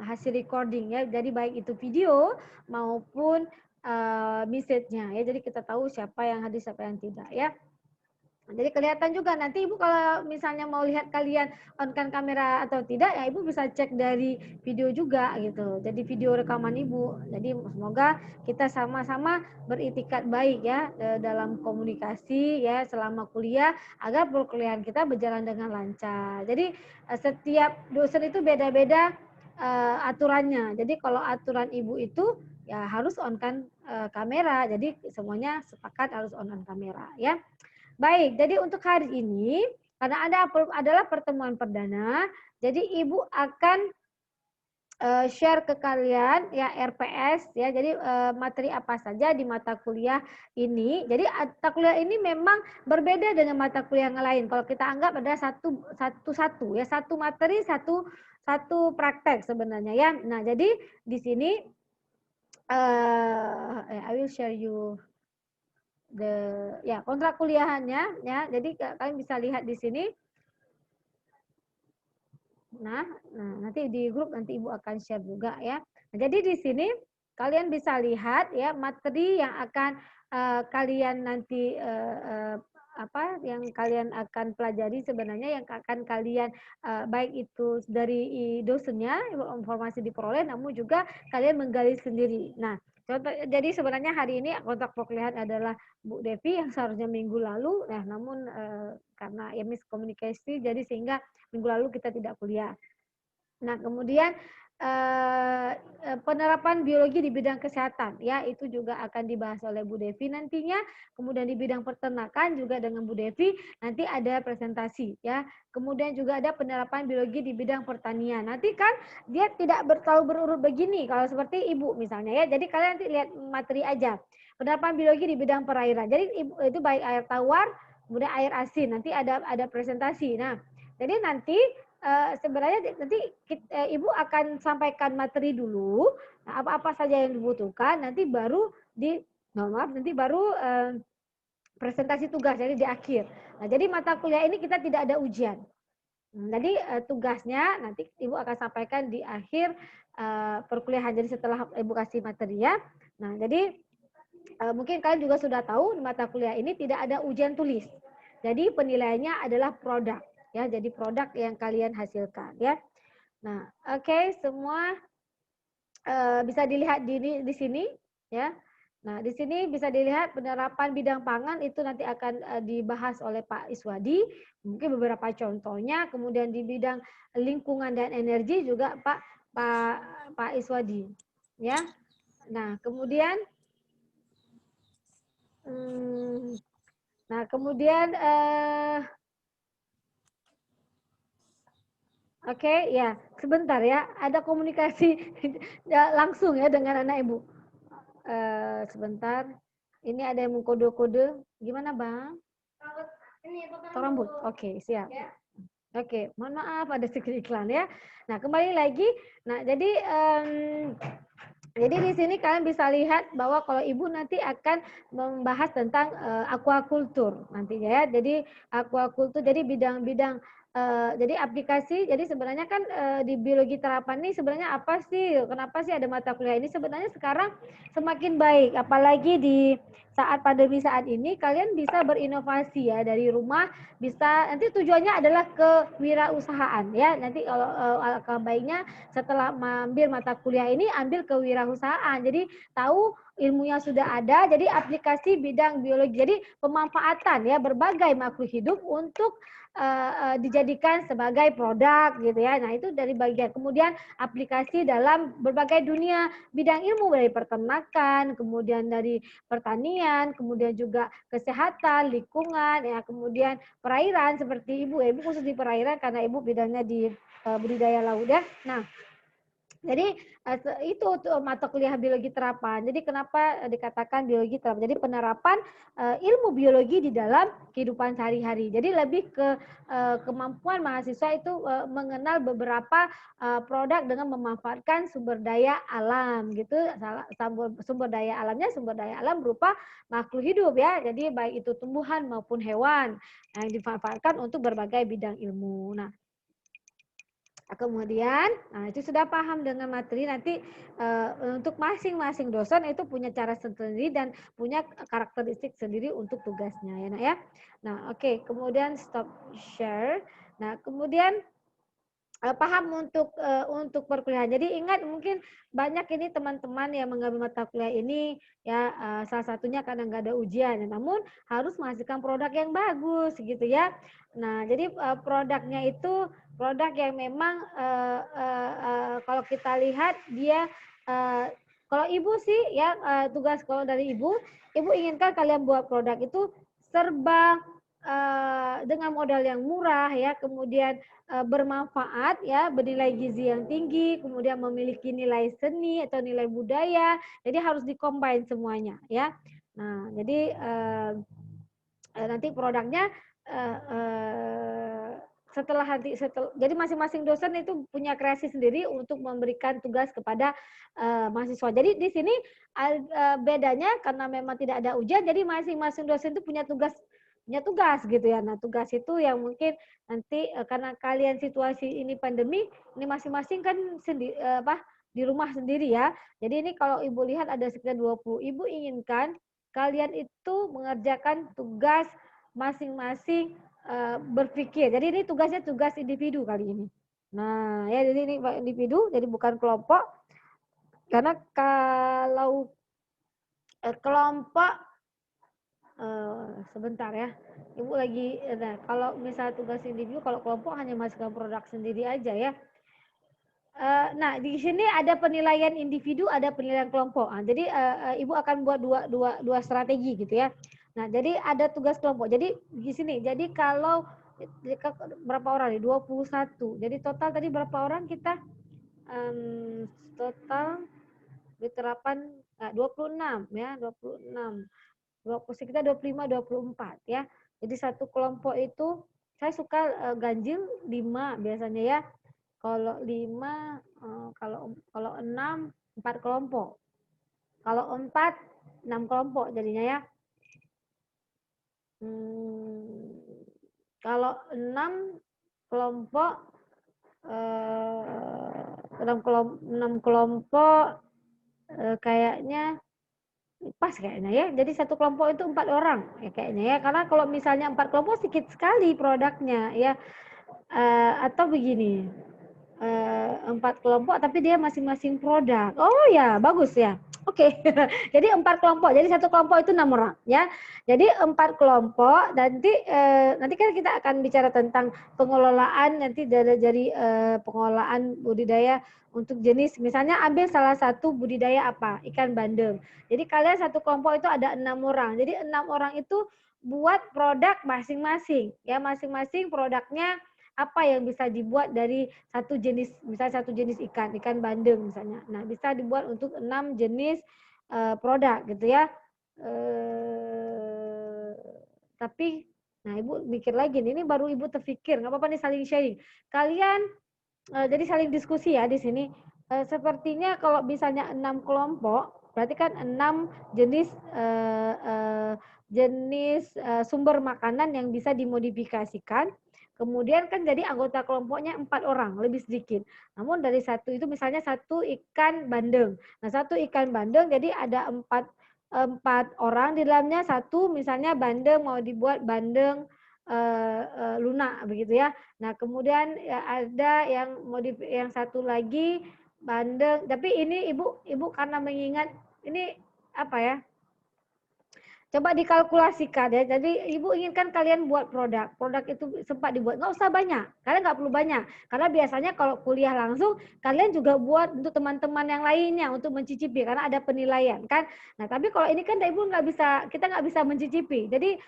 hasil recording ya. Jadi baik itu video maupun message-nya ya. Jadi kita tahu siapa yang hadir, siapa yang tidak ya. Jadi kelihatan juga nanti Ibu kalau misalnya mau lihat kalian on-kan kamera atau tidak ya Ibu bisa cek dari video juga gitu. Jadi video rekaman Ibu. Jadi semoga kita sama-sama beritikat baik ya dalam komunikasi ya selama kuliah agar perkuliahan kita berjalan dengan lancar. Jadi setiap dosen itu beda-beda aturannya. Jadi kalau aturan Ibu itu ya harus on-kan kamera. Jadi semuanya sepakat harus on-kan kamera ya. Baik, jadi untuk hari ini karena adalah pertemuan perdana, jadi Ibu akan share ke kalian ya RPS ya. Jadi materi apa saja di mata kuliah ini. Jadi mata kuliah ini memang berbeda dengan mata kuliah yang lain. Kalau kita anggap ada satu ya, satu materi, satu praktek sebenarnya ya. Nah, jadi di sini I will share you kontrak kuliahannya ya. Jadi kalian bisa lihat di sini. Nah, nanti di grup nanti Ibu akan share juga ya. Nah, jadi di sini kalian bisa lihat ya materi yang akan kalian nanti yang kalian akan pelajari sebenarnya yang akan kalian baik itu dari dosennya informasi diperoleh namun juga kalian menggali sendiri. Nah, jadi sebenarnya hari ini kontrak perkuliahan adalah Bu Devi yang seharusnya minggu lalu, namun karena ya miskomunikasi jadi sehingga minggu lalu kita tidak kuliah. Nah, kemudian penerapan biologi di bidang kesehatan ya itu juga akan dibahas oleh Bu Devi nantinya. Kemudian di bidang peternakan juga dengan Bu Devi nanti ada presentasi ya. Kemudian juga ada penerapan biologi di bidang pertanian. Nanti kan dia tidak berurut begini kalau seperti Ibu misalnya ya. Jadi kalian nanti lihat materi aja. Penerapan biologi di bidang perairan. Jadi itu baik air tawar, kemudian air asin. Nanti ada presentasi. Nah, jadi nanti sebenarnya nanti Ibu akan sampaikan materi dulu, nah, apa-apa saja yang dibutuhkan, nanti baru nanti baru presentasi tugas, jadi di akhir. Nah, jadi mata kuliah ini kita tidak ada ujian. Jadi tugasnya nanti Ibu akan sampaikan di akhir perkuliahan, jadi setelah Ibu kasih materi ya. Nah, jadi mungkin kalian juga sudah tahu mata kuliah ini tidak ada ujian tulis. Jadi penilaiannya adalah produk. Ya, jadi produk yang kalian hasilkan ya. Nah, oke, semua bisa dilihat di sini ya. Nah, di sini bisa dilihat penerapan bidang pangan itu nanti akan dibahas oleh Pak Iswadi. Mungkin beberapa contohnya, kemudian di bidang lingkungan dan energi juga Pak Iswadi ya. Nah, kemudian Oke, ya, sebentar ya. Ada komunikasi langsung ya dengan anak Ibu. Sebentar. Ini ada yang mau kode-kode. Gimana, Bang? Rambut. Oke, siap. Oke, mohon maaf ada sedikit iklan ya. Nah, kembali lagi. Nah, jadi di sini kalian bisa lihat bahwa kalau Ibu nanti akan membahas tentang aquaculture nantinya ya. Jadi aquaculture jadi bidang-bidang jadi aplikasi, jadi sebenarnya kan di biologi terapan ini sebenarnya apa sih? Kenapa sih ada mata kuliah ini? Sebenarnya sekarang semakin baik, apalagi di saat pandemi saat ini kalian bisa berinovasi ya dari rumah, bisa nanti tujuannya adalah kewirausahaan ya. Nanti kalau alangkah baiknya setelah mengambil mata kuliah ini ambil kewirausahaan. Jadi tahu ilmunya sudah ada, jadi aplikasi bidang biologi. Jadi pemanfaatan ya berbagai makhluk hidup untuk dijadikan sebagai produk gitu ya. Nah, itu dari bagian. Kemudian aplikasi dalam berbagai dunia bidang ilmu dari peternakan, kemudian dari pertanian, kemudian juga kesehatan, lingkungan ya, kemudian perairan seperti Ibu khusus di perairan karena Ibu bidangnya di budidaya laut ya. Nah, jadi itu mata kuliah biologi terapan. Jadi kenapa dikatakan biologi terapan? Jadi penerapan ilmu biologi di dalam kehidupan sehari-hari. Jadi lebih ke kemampuan mahasiswa itu mengenal beberapa produk dengan memanfaatkan sumber daya alam gitu. Sumber daya alamnya sumber daya alam berupa makhluk hidup ya. Jadi baik itu tumbuhan maupun hewan yang dimanfaatkan untuk berbagai bidang ilmu. Nah, Kemudian, nah itu sudah paham dengan materi, nanti untuk masing-masing dosen itu punya cara sendiri dan punya karakteristik sendiri untuk tugasnya ya nak ya. Nah oke, kemudian stop share. Nah kemudian paham untuk perkuliahan. Jadi ingat mungkin banyak ini teman-teman yang mengambil mata kuliah ini ya salah satunya karena nggak ada ujian, namun harus menghasilkan produk yang bagus gitu ya. Nah jadi produknya itu produk yang memang kalau kita lihat dia kalau ibu sih ya tugas kalau dari ibu inginkan kalian buat produk itu serba dengan modal yang murah ya, kemudian bermanfaat ya, bernilai gizi yang tinggi, kemudian memiliki nilai seni atau nilai budaya. Jadi harus dikombin semuanya ya. Nah, jadi nanti produknya jadi masing-masing dosen itu punya kreasi sendiri untuk memberikan tugas kepada mahasiswa. Jadi di sini bedanya karena memang tidak ada ujian, jadi masing-masing dosen itu punya tugas gitu ya. Nah tugas itu yang mungkin nanti karena kalian situasi ini pandemi, ini masing-masing kan di rumah sendiri ya. Jadi ini kalau ibu lihat ada sekitar 20, ibu inginkan kalian itu mengerjakan tugas masing-masing berpikir. Jadi ini tugasnya tugas individu kali ini. Nah, ya jadi ini individu, jadi bukan kelompok. Karena kalau kelompok sebentar ya. Ibu lagi nah, kalau misalnya tugas individu, kalau kelompok hanya masukkan produk sendiri aja ya. Nah, di sini ada penilaian individu, ada penilaian kelompok. Nah, jadi ibu akan buat dua strategi gitu ya. Nah, jadi ada tugas kelompok. Jadi di sini, jadi kalau berapa orang nih? 21. Jadi total tadi berapa orang kita? Total diterapan 26 ya, 26. Sekitar 25, 24 ya. Jadi satu kelompok itu saya suka ganjil 5 biasanya ya. Kalau 5, kalau 6, 4 kelompok. Kalau 4, 6 kelompok jadinya ya. Kalau 6 kelompok, 6 kelompok kayaknya pas kayaknya ya. Jadi satu kelompok itu 4 orang ya kayaknya ya. Karena kalau misalnya 4 kelompok sedikit sekali produknya ya. Atau begini. 4 kelompok tapi dia masing-masing produk. Oh ya, bagus ya. Oke. Jadi 4 kelompok. Jadi satu kelompok itu 6 orang ya. Jadi 4 kelompok nanti kan kita akan bicara tentang pengelolaan nanti dari pengelolaan budidaya untuk jenis misalnya ambil salah satu budidaya apa? Ikan bandeng. Jadi kalian satu kelompok itu ada 6 orang. Jadi 6 orang itu buat produk masing-masing. Ya, masing-masing produknya apa yang bisa dibuat dari satu jenis, misalnya satu jenis ikan bandeng misalnya. Nah, bisa dibuat untuk 6 jenis produk gitu ya. Tapi, nah ibu mikir lagi nih, ini baru ibu terpikir, nggak apa-apa nih saling sharing. Kalian jadi saling diskusi ya di sini. Sepertinya kalau misalnya 6 kelompok, berarti kan 6 jenis sumber makanan yang bisa dimodifikasikan. Kemudian kan jadi anggota kelompoknya 4 orang, lebih sedikit. Namun dari satu itu misalnya satu ikan bandeng. Nah, satu ikan bandeng jadi ada 4 orang di dalamnya, satu misalnya bandeng mau dibuat bandeng lunak begitu ya. Nah, kemudian ya ada yang satu lagi bandeng, tapi ini ibu karena mengingat ini apa ya? Coba dikalkulasikan ya. Jadi ibu inginkan kalian buat produk. Produk itu sempat dibuat. Nggak usah banyak. Kalian nggak perlu banyak. Karena biasanya kalau kuliah langsung, kalian juga buat untuk teman-teman yang lainnya untuk mencicipi. Karena ada penilaian kan. Nah tapi kalau ini kan ibu kita nggak bisa mencicipi. Jadi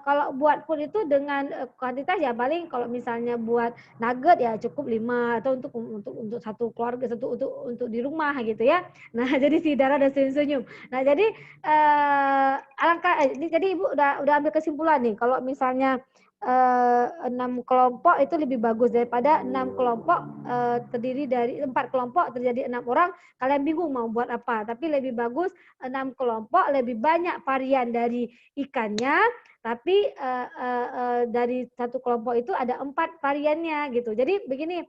kalau buat pun itu dengan kuantitas ya paling kalau misalnya buat nugget ya cukup 5 atau untuk satu keluarga untuk di rumah gitu ya. Nah jadi si Dara ada senyum-senyum. Nah jadi jadi ibu udah ambil kesimpulan nih kalau misalnya 6 kelompok itu lebih bagus daripada 6 kelompok terdiri dari 4 kelompok terjadi 6 orang, kalian bingung mau buat apa. Tapi lebih bagus 6 kelompok, lebih banyak varian dari ikannya, tapi dari satu kelompok itu ada 4 variannya gitu. Jadi begini,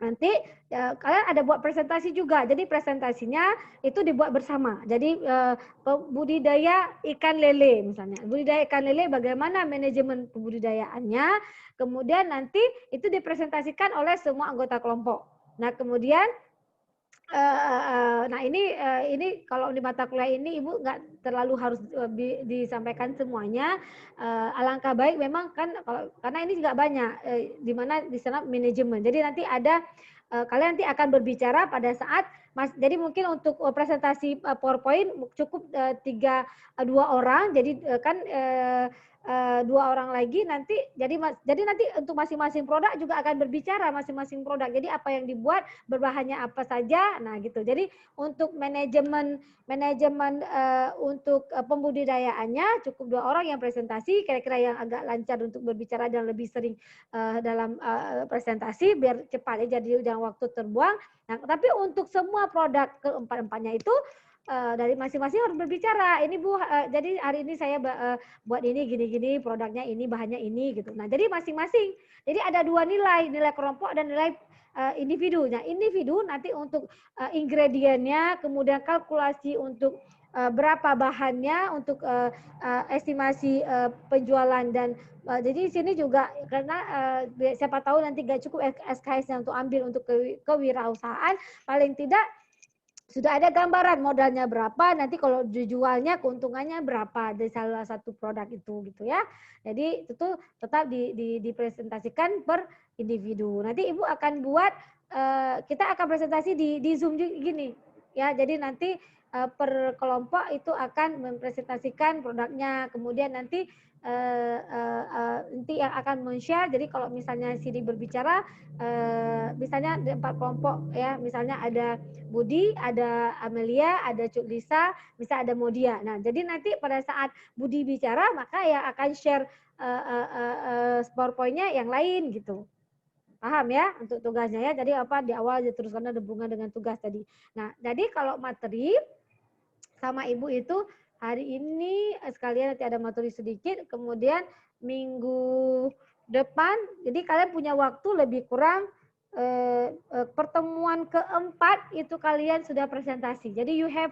Nanti kalian ada buat presentasi juga. Jadi presentasinya itu dibuat bersama. Jadi budidaya ikan lele misalnya. Budidaya ikan lele bagaimana manajemen pembudidayaannya. Kemudian nanti itu dipresentasikan oleh semua anggota kelompok. Nah kemudian nah ini kalau di mata kuliah ini Ibu nggak terlalu harus disampaikan semuanya. Alangkah baik memang kan karena ini juga banyak di mana di sana manajemen. Jadi nanti ada kalian nanti akan berbicara pada saat jadi mungkin untuk presentasi PowerPoint cukup dua orang. Jadi kan dua orang lagi nanti jadi nanti untuk masing-masing produk juga akan berbicara masing-masing produk. Jadi apa yang dibuat berbahannya apa saja. Nah gitu. Jadi untuk manajemen untuk pembudidayaannya cukup dua orang yang presentasi, kira-kira yang agak lancar untuk berbicara dan lebih sering dalam presentasi biar cepat ya, jadi jangan waktu terbuang. Nah, tapi untuk semua produk keempat-empatnya itu dari masing-masing harus berbicara. Ini Bu, jadi hari ini saya buat ini gini-gini, produknya ini, bahannya ini gitu. Nah, jadi masing-masing. Jadi ada dua nilai, nilai kelompok dan nilai individu. Nah, individu nanti untuk ingredientnya, kemudian kalkulasi untuk berapa bahannya, untuk estimasi penjualan dan jadi di sini juga karena siapa tahu nanti gak cukup SKS-nya untuk ambil untuk kewirausahaan, paling tidak sudah ada gambaran modalnya berapa, nanti kalau dijualnya keuntungannya berapa dari salah satu produk itu gitu ya. Jadi itu tetap dipresentasikan per individu. Nanti Ibu akan buat kita akan presentasi di Zoom gini ya. Jadi nanti per kelompok itu akan mempresentasikan produknya. Kemudian nanti nanti yang akan men-share. Jadi kalau misalnya Sidi berbicara, misalnya ada 4 kelompok ya, misalnya ada Budi, ada Amelia, ada Cuk Lisa, bisa ada Modia. Nah, jadi nanti pada saat Budi bicara, maka yang akan share PowerPoint-nya yang lain gitu. Paham ya untuk tugasnya ya. Jadi apa di awal diteruskan ada hubungan dengan tugas tadi. Nah, jadi kalau materi sama Ibu itu hari ini sekalian nanti ada materi sedikit, kemudian minggu depan, jadi kalian punya waktu lebih kurang pertemuan keempat itu kalian sudah presentasi. Jadi you have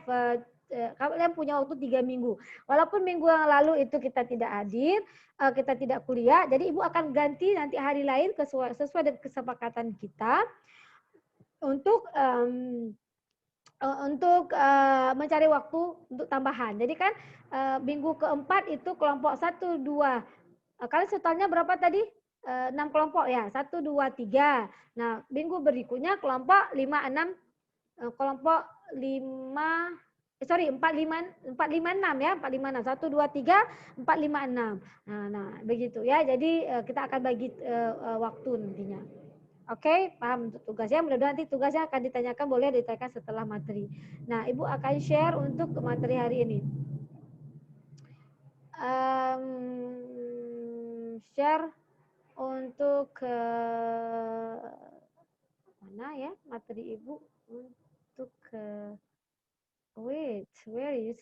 kalian punya waktu 3 minggu. Walaupun minggu yang lalu itu kita tidak hadir, kita tidak kuliah, jadi Ibu akan ganti nanti hari lain sesuai dengan kesepakatan kita untuk mencari waktu untuk tambahan. Jadi kan minggu keempat itu kelompok 1, 2. Kalian totalnya berapa tadi? 6 kelompok ya, 1, 2, 3. Nah, minggu berikutnya kelompok 5, 6, kelompok 5, 4, 5, 6 ya, 4, 5, 6. 1, 2, 3, 4, 5, 6. Nah, begitu ya. Jadi kita akan bagi waktu nantinya. Oke, paham untuk tugasnya. Mudah-mudahan nanti tugasnya akan ditanyakan, boleh ditanyakan setelah materi. Nah, Ibu akan share untuk materi hari ini. Share untuk mana ya materi Ibu untuk wait, where is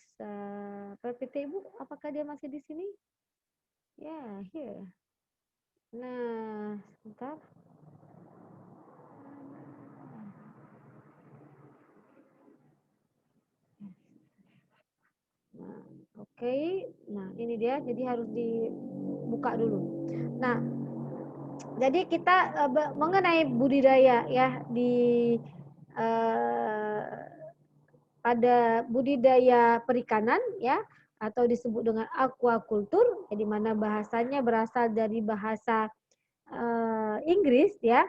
PPT Ibu? Apakah dia masih di sini? Ya, yeah, here. Nah, sebentar. Nah, oke. Nah, ini dia. Jadi harus dibuka dulu. Nah, jadi kita mengenai budidaya ya di pada budidaya perikanan ya atau disebut dengan aquaculture, di mana bahasanya berasal dari bahasa Inggris ya,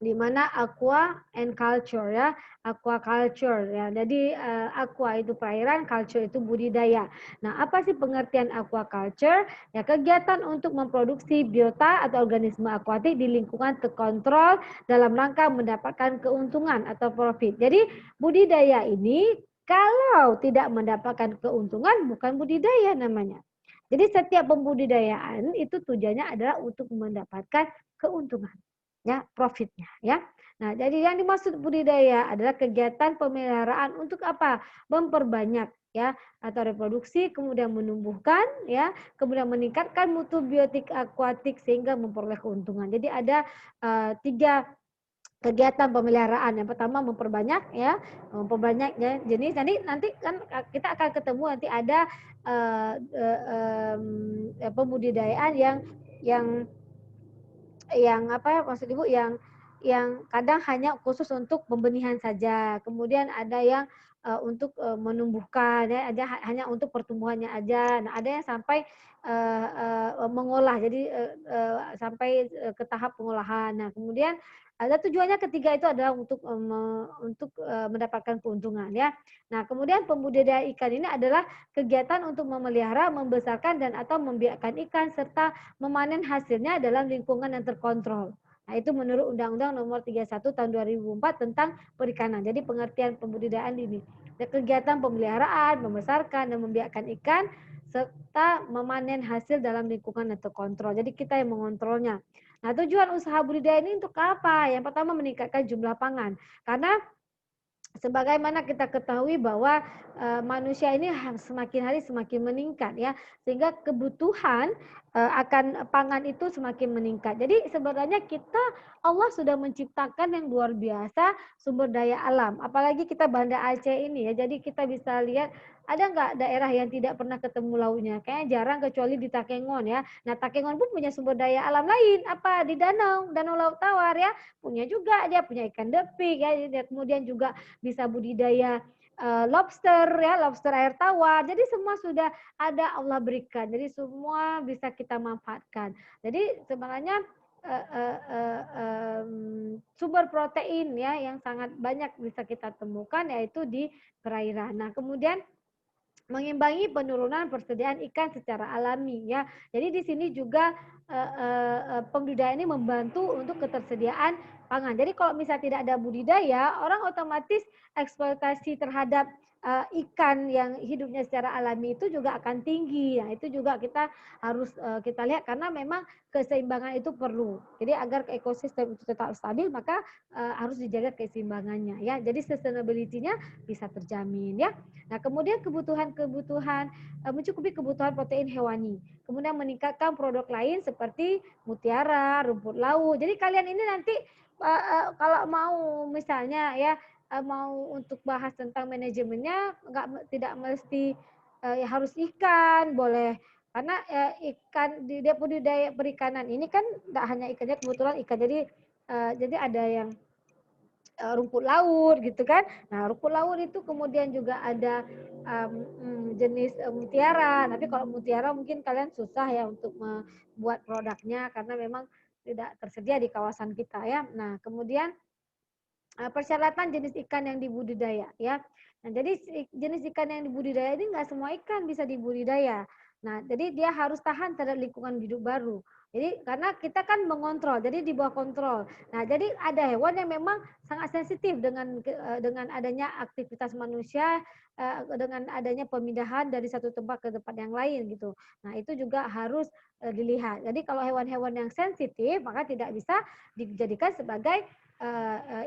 di mana aqua and culture ya, aquaculture ya. Jadi aqua itu perairan, culture itu budidaya. Nah, apa sih pengertian aquaculture? Ya, kegiatan untuk memproduksi biota atau organisme akuatik di lingkungan terkontrol dalam rangka mendapatkan keuntungan atau profit. Jadi budidaya ini kalau tidak mendapatkan keuntungan bukan budidaya namanya. Jadi setiap pembudidayaan itu tujuannya adalah untuk mendapatkan keuntungan ya, profitnya ya. Nah, jadi yang dimaksud budidaya adalah kegiatan pemeliharaan untuk apa? Memperbanyak ya atau reproduksi, kemudian menumbuhkan ya, kemudian meningkatkan mutu biotik akuatik sehingga memperoleh keuntungan. Jadi ada tiga kegiatan pemeliharaan. Yang pertama memperbanyak ya, jenis. Nanti kan kita akan ketemu nanti ada pembudidayaan yang apa ya maksud Ibu yang kadang hanya khusus untuk pembenihan saja. Kemudian ada yang untuk menumbuhkan ya, ada hanya untuk pertumbuhannya aja. Nah, ada yang sampai mengolah. Jadi sampai ke tahap pengolahan. Nah, kemudian ada tujuannya ketiga itu adalah untuk mendapatkan keuntungan ya. Nah, kemudian pembudidaya ikan ini adalah kegiatan untuk memelihara, membesarkan dan atau membiakkan ikan serta memanen hasilnya dalam lingkungan yang terkontrol. Nah, itu menurut Undang-Undang Nomor 31 Tahun 2004 tentang perikanan. Jadi pengertian pembudidayaan ini, kegiatan pemeliharaan, membesarkan dan membiakkan ikan serta memanen hasil dalam lingkungan yang terkontrol. Jadi kita yang mengontrolnya. Nah, tujuan usaha budidaya ini untuk apa? Yang pertama meningkatkan jumlah pangan. Karena sebagaimana kita ketahui bahwa manusia ini semakin hari semakin meningkat ya, sehingga kebutuhan akan pangan itu semakin meningkat. Jadi sebenarnya kita Allah sudah menciptakan yang luar biasa sumber daya alam. Apalagi kita Banda Aceh ini ya. Jadi kita bisa lihat ada nggak daerah yang tidak pernah ketemu lautnya? Kayaknya jarang kecuali di Takengon ya. Nah, Takengon pun punya sumber daya alam lain apa di Danau Laut Tawar ya. Punya juga dia punya ikan depik ya. Kemudian juga bisa budidaya lobster ya, lobster air tawar. Jadi semua sudah ada Allah berikan. Jadi semua bisa kita manfaatkan. Jadi sebenarnya sumber protein ya yang sangat banyak bisa kita temukan yaitu di perairan. Nah, kemudian mengimbangi penurunan persediaan ikan secara alami ya. Jadi di sini juga pembudidaya ini membantu untuk ketersediaan pangan. Jadi kalau misalnya tidak ada budidaya, orang otomatis eksploitasi terhadap ikan yang hidupnya secara alami itu juga akan tinggi. Nah, itu juga kita harus kita lihat karena memang keseimbangan itu perlu. Jadi agar ekosistem itu tetap stabil, maka harus dijaga keseimbangannya ya. Jadi sustainability-nya bisa terjamin ya. Nah, kemudian kebutuhan mencukupi kebutuhan protein hewani. Kemudian meningkatkan produk lain seperti mutiara, rumput laut. Jadi kalian ini nanti kalau mau misalnya ya mau untuk bahas tentang manajemennya tidak mesti harus ikan, boleh karena ikan di budidaya perikanan ini kan tidak hanya ikannya kebetulan ikan. Jadi ada yang rumput laut gitu kan. Nah, rumput laut itu kemudian juga ada jenis mutiara. Tapi kalau mutiara mungkin kalian susah ya untuk membuat produknya karena memang tidak tersedia di kawasan kita ya. Nah, kemudian persyaratan jenis ikan yang dibudidaya ya. Nah, jadi jenis ikan yang dibudidaya ini nggak semua ikan bisa dibudidaya. Nah, jadi dia harus tahan terhadap lingkungan hidup baru. Jadi karena kita kan mengontrol, jadi di bawah kontrol. Nah, jadi ada hewan yang memang sangat sensitif dengan adanya aktivitas manusia, dengan adanya pemindahan dari satu tempat ke tempat yang lain gitu. Nah, itu juga harus dilihat. Jadi kalau hewan-hewan yang sensitif maka tidak bisa dijadikan sebagai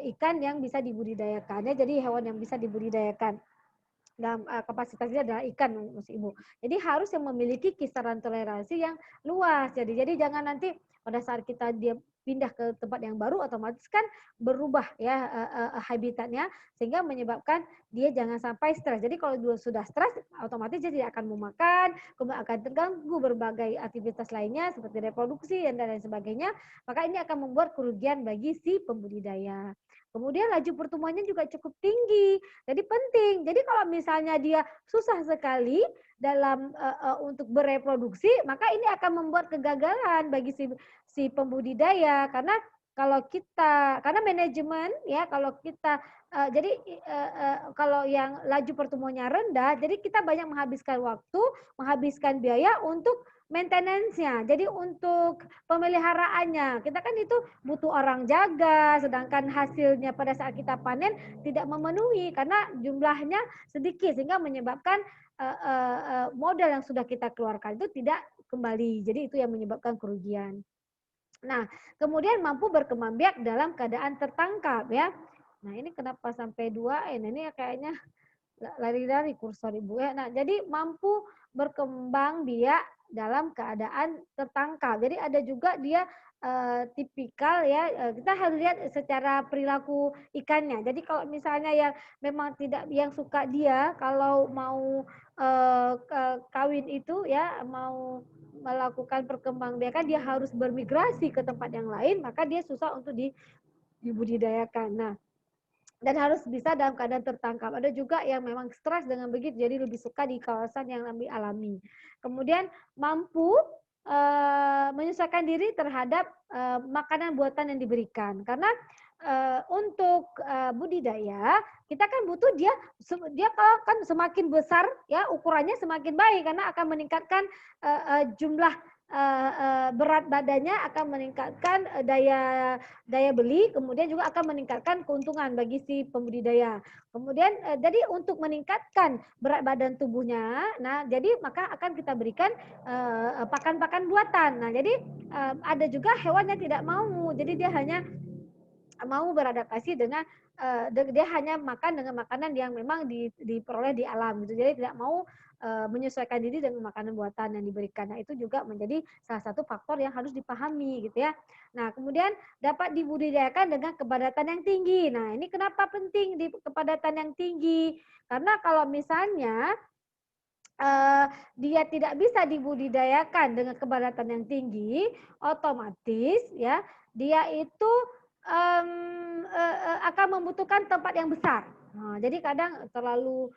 ikan yang bisa dibudidayakan ya. Jadi hewan yang bisa dibudidayakan dalam kapasitasnya adalah ikan Mas Ibu. Jadi harus yang memiliki kisaran toleransi yang luas. Jadi jangan nanti pada saat dia pindah ke tempat yang baru otomatis kan berubah ya habitatnya sehingga menyebabkan dia jangan sampai stres. Jadi kalau dia sudah stres otomatis dia tidak akan mau makan, kemudian akan terganggu berbagai aktivitas lainnya seperti reproduksi dan lain sebagainya. Maka ini akan membuat kerugian bagi si pembudidaya. Kemudian laju pertumbuhannya juga cukup tinggi. Jadi penting. Jadi kalau misalnya dia susah sekali dalam untuk bereproduksi, maka ini akan membuat kegagalan bagi si pembudidaya karena karena manajemen ya kalau kita kalau yang laju pertumbuhannya rendah, jadi kita banyak menghabiskan waktu, menghabiskan biaya untuk maintenance-nya. Jadi untuk pemeliharaannya, kita kan itu butuh orang jaga, sedangkan hasilnya pada saat kita panen tidak memenuhi karena jumlahnya sedikit sehingga menyebabkan modal yang sudah kita keluarkan itu tidak kembali. Jadi itu yang menyebabkan kerugian. Nah, kemudian mampu berkembang biak dalam keadaan tertangkap ya. Nah, ini kenapa sampai 2 ini kayaknya lari-lari kursor Ibu ya. Nah, jadi mampu berkembang biak dalam keadaan tertangkap. Jadi ada juga dia tipikal ya, kita harus lihat secara perilaku ikannya. Jadi kalau misalnya yang memang tidak, yang suka dia kalau mau kawin itu ya, mau melakukan perkembangbiakan, dia harus bermigrasi ke tempat yang lain, maka dia susah untuk dibudidayakan. Nah, dan harus bisa dalam keadaan tertangkap. Ada juga yang memang stres dengan begitu, jadi lebih suka di kawasan yang lebih alami. Kemudian mampu menyesuaikan diri terhadap makanan buatan yang diberikan. Karena untuk budidaya kita kan butuh dia kalau kan semakin besar ya ukurannya semakin baik, karena akan meningkatkan jumlah berat badannya, akan meningkatkan daya beli, kemudian juga akan meningkatkan keuntungan bagi si pembudidaya. Kemudian jadi untuk meningkatkan berat badan tubuhnya, nah jadi maka akan kita berikan pakan-pakan buatan. Nah jadi ada juga hewan yang tidak mau, jadi dia hanya mau beradaptasi dengan dia hanya makan dengan makanan yang memang diperoleh di alam gitu. Jadi tidak mau menyesuaikan diri dengan makanan buatan yang diberikan. Nah, itu juga menjadi salah satu faktor yang harus dipahami gitu ya. Nah, kemudian dapat dibudidayakan dengan kepadatan yang tinggi. Nah, ini kenapa penting di kepadatan yang tinggi? Karena kalau misalnya dia tidak bisa dibudidayakan dengan kepadatan yang tinggi, otomatis ya dia itu akan membutuhkan tempat yang besar. Nah, jadi kadang terlalu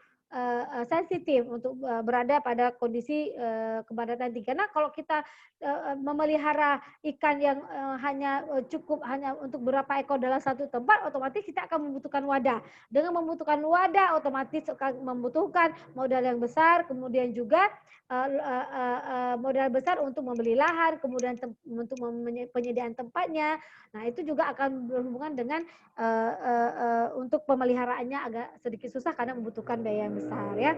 sensitif untuk berada pada kondisi kepadatan tinggi. Karena kalau kita memelihara ikan yang hanya cukup hanya untuk berapa ekor dalam satu tempat, otomatis kita akan membutuhkan wadah. Dengan membutuhkan wadah, otomatis akan membutuhkan modal yang besar, kemudian juga modal besar untuk membeli lahan, kemudian untuk penyediaan tempatnya. Nah, itu juga akan berhubungan dengan untuk pemeliharaannya agak sedikit susah karena membutuhkan biaya yang besar ya.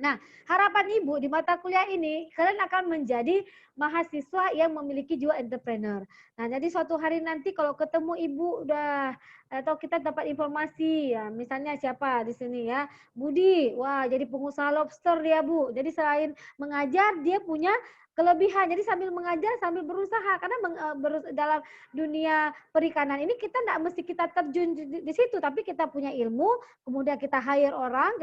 Nah, harapan Ibu di mata kuliah ini, kalian akan menjadi mahasiswa yang memiliki jiwa entrepreneur. Nah, jadi suatu hari nanti kalau ketemu Ibu udah atau kita dapat informasi ya, misalnya siapa di sini ya, Budi, wah jadi pengusaha lobster dia Bu. Jadi selain mengajar dia punya kelebihan. Jadi sambil mengajar sambil berusaha, karena dalam dunia perikanan ini kita tidak mesti kita terjun di situ, tapi kita punya ilmu, kemudian kita hire orang,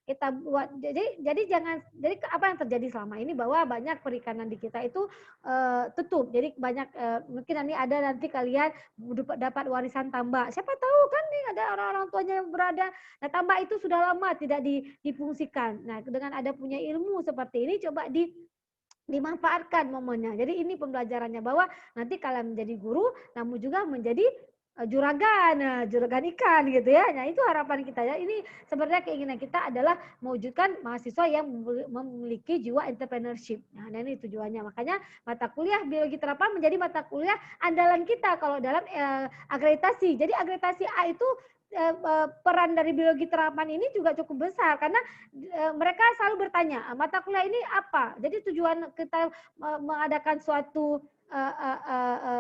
kita buat. Jadi jangan, jadi apa yang terjadi selama ini bahwa banyak perikanan di kita itu tutup. Jadi banyak mungkin nanti kalian dapat warisan tambak. Siapa tahu kan nih ada orang-orang tuanya yang berada. Nah, tambak itu sudah lama tidak difungsikan. Nah, dengan ada punya ilmu seperti ini coba dimanfaatkan momennya. Jadi ini pembelajarannya bahwa nanti kalian menjadi guru, namun juga menjadi juragan ikan gitu ya. Nah, itu harapan kita ya. Ini sebenarnya keinginan kita adalah mewujudkan mahasiswa yang memiliki jiwa entrepreneurship. Nah, ini tujuannya. Makanya mata kuliah biologi terapan menjadi mata kuliah andalan kita kalau dalam akreditasi. Jadi akreditasi A itu peran dari biologi terapan ini juga cukup besar, karena mereka selalu bertanya mata kuliah ini apa. Jadi tujuan kita mengadakan suatu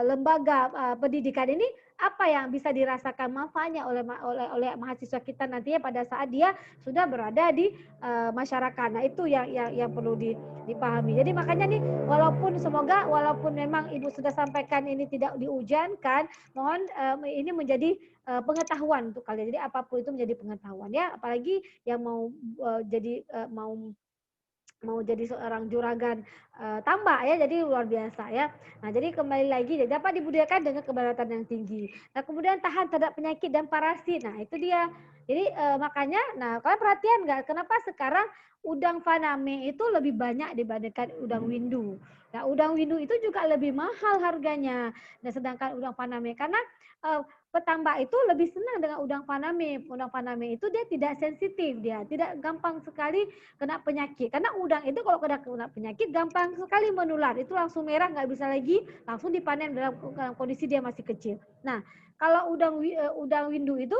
lembaga pendidikan ini apa yang bisa dirasakan manfaatnya oleh mahasiswa kita nantinya pada saat dia sudah berada di masyarakat. Nah, itu yang perlu dipahami. Jadi makanya nih, walaupun memang Ibu sudah sampaikan ini tidak diujankan, mohon ini menjadi pengetahuan untuk kalian. Jadi apapun itu menjadi pengetahuan ya, apalagi yang mau jadi seorang juragan tambak ya, jadi luar biasa ya. Nah, jadi kembali lagi, dapat dibudidayakan dengan kebaratan yang tinggi. Nah, kemudian tahan terhadap penyakit dan parasit. Nah, itu dia. Jadi makanya, nah kalian perhatian nggak, kenapa sekarang udang faname itu lebih banyak dibandingkan udang windu. Nah, udang windu itu juga lebih mahal harganya. Nah, sedangkan udang faname karena petambak itu lebih senang dengan udang faname. Udang faname itu dia tidak sensitif, dia tidak gampang sekali kena penyakit. Karena udang itu kalau kena penyakit gampang sekali menular. Itu langsung merah, nggak bisa lagi langsung dipanen dalam kondisi dia masih kecil. Nah, kalau udang windu itu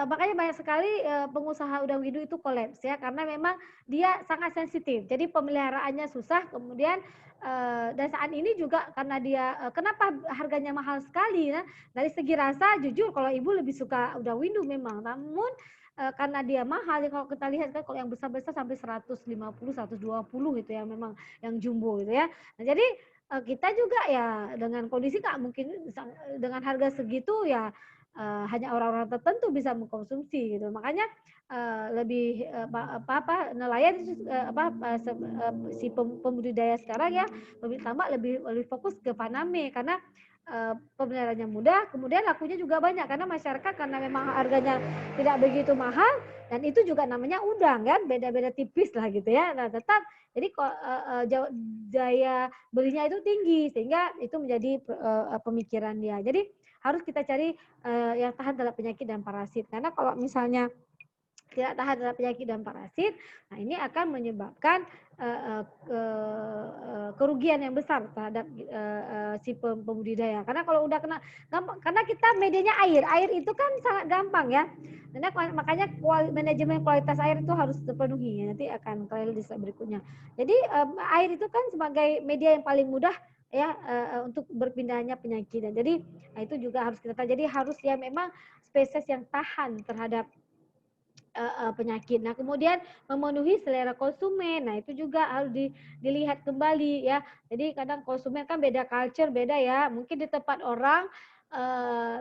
makanya banyak sekali pengusaha udang windu itu kolaps ya, karena memang dia sangat sensitif. Jadi pemeliharaannya susah, kemudian dan saat ini juga karena dia kenapa harganya mahal sekali ya. Dari segi rasa jujur kalau Ibu lebih suka udang windu memang, namun karena dia mahal ya, kalau kita lihat kan kalau yang besar-besar sampai 150, 120 gitu ya, memang yang jumbo gitu ya. Nah, jadi kita juga ya dengan kondisi nggak mungkin dengan harga segitu ya, hanya orang-orang tertentu bisa mengkonsumsi gitu. Makanya lebih apa nelayan si pembudidaya sekarang ya lebih tambah lebih fokus ke Faname karena pemeliharaannya mudah, kemudian lakunya juga banyak karena masyarakat karena memang harganya tidak begitu mahal dan itu juga namanya udang kan, beda-beda tipis lah gitu ya. Nah, tetap jadi kok daya belinya itu tinggi sehingga itu menjadi pemikiran dia. Jadi harus kita cari yang tahan terhadap penyakit dan parasit. Karena kalau misalnya tidak tahan terhadap penyakit dan parasit, nah ini akan menyebabkan kerugian yang besar terhadap si pembudidaya. Karena kalau udah kena gampang, karena kita medianya air itu kan sangat gampang ya. Karena makanya manajemen kualitas air itu harus terpenuhi. Nanti akan kalian di slide berikutnya. Jadi air itu kan sebagai media yang paling mudah ya untuk berpindahnya penyakit. Jadi itu juga harus kita tahu. Jadi harus ya memang spesies yang tahan terhadap penyakit. Nah, kemudian memenuhi selera konsumen. Nah, itu juga harus dilihat kembali ya. Jadi kadang konsumen kan beda culture, beda ya. Mungkin di tempat orang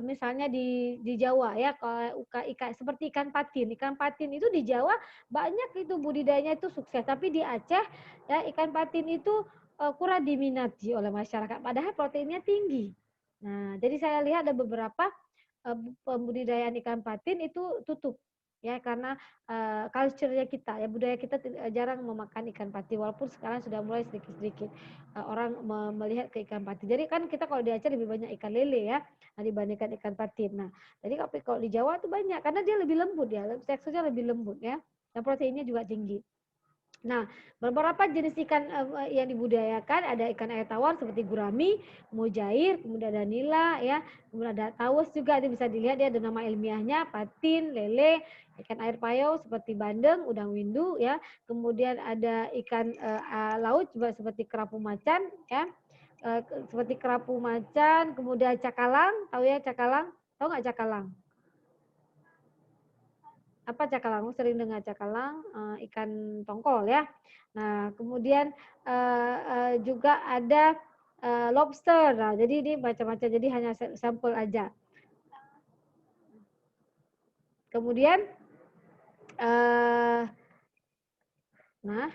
misalnya di Jawa ya, kalau ikan seperti ikan patin. Ikan patin itu di Jawa banyak itu budidayanya itu sukses, tapi di Aceh ya ikan patin itu kurang diminati oleh masyarakat padahal proteinnya tinggi. Nah, jadi saya lihat ada beberapa pembudidayaan ikan patin itu tutup ya karena culture-nya kita ya budaya kita jarang memakan ikan patin walaupun sekarang sudah mulai sedikit-sedikit orang melihat ke ikan patin. Jadi kan kita kalau di Aceh lebih banyak ikan lele ya dibandingkan ikan patin. Nah, jadi kalau di Jawa itu banyak karena dia lebih lembut ya, teksturnya lebih lembut ya. Dan proteinnya juga tinggi. Nah, beberapa jenis ikan yang dibudidayakan ada ikan air tawar seperti gurami, mujair, kemudian ada nila ya, kemudian ada taus juga itu bisa dilihat dia ada nama ilmiahnya patin, lele, ikan air payau seperti bandeng, udang windu ya, kemudian ada ikan laut juga seperti kerapu macan ya, seperti kerapu macan, kemudian cakalang, tahu ya cakalang? Tahu nggak cakalang? Apa cakalang? Sering dengar cakalang, ikan tongkol ya. Nah, kemudian juga ada lobster. Nah, jadi ini macam-macam. Jadi hanya sampel aja. Kemudian, nah,